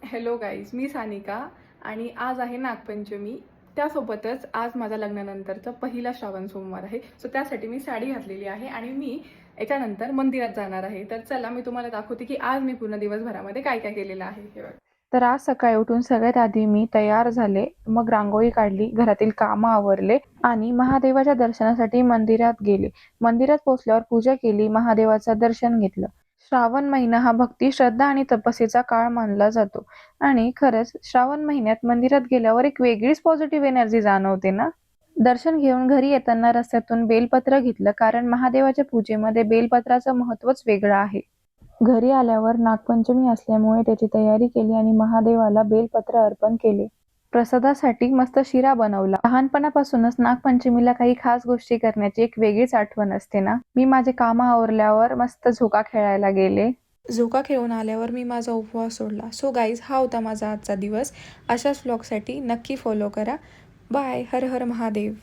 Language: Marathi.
हॅलो गाईज, मी सानिका आणि आज आहे नागपंचमी. त्यासोबतच आज माझा लग्नानंतरचा पहिला श्रावण सोमवार आहे. सो त्यासाठी मी साडी घातलेली आहे आणि मी याच्यानंतर मंदिरात जाणार आहे. तर चला मी तुम्हाला दाखवते की आज मी पूर्ण दिवसभरामध्ये काय काय केलेलं आहे. हे बघा. तर आज सकाळी उठून सगळ्यात आधी मी तयार झाले, मग रांगोळी काढली, घरातील कामं आवरले आणि महादेवाच्या दर्शनासाठी मंदिरात गेले. मंदिरात पोहोचल्यावर पूजा केली, महादेवाचं दर्शन घेतलं. श्रावण महिना हा भक्ती, श्रद्धा आणि तपस्येचा काळ मानला जातो आणि खरंच श्रावण महिन्यात मंदिरात गेल्यावर एक वेगळीच पॉझिटिव्ह एनर्जी जाणवते ना. दर्शन घेऊन घरी येताना रस्त्यातून बेलपत्र घेतलं, कारण महादेवाच्या पूजेमध्ये बेलपत्राचं महत्त्वच वेगळं आहे. घरी आल्यावर नागपंचमी असल्यामुळे त्याची तयारी केली आणि महादेवाला बेलपत्र अर्पण केले. प्रसादासाठी मस्त शिरा बनवला. लहानपणापासूनच नागपंचमीला काही खास गोष्टी करण्याची एक वेगळीच आठवण असते ना. मी माझे कामं आवरल्यावर मस्त झोका खेळायला गेले. झोका खेळून आल्यावर मी माझा उपवास सोडला. सो गाईज, हा होता माझा आजचा दिवस. अशाच व्लॉगसाठी नक्की फॉलो करा. बाय. हर हर महादेव.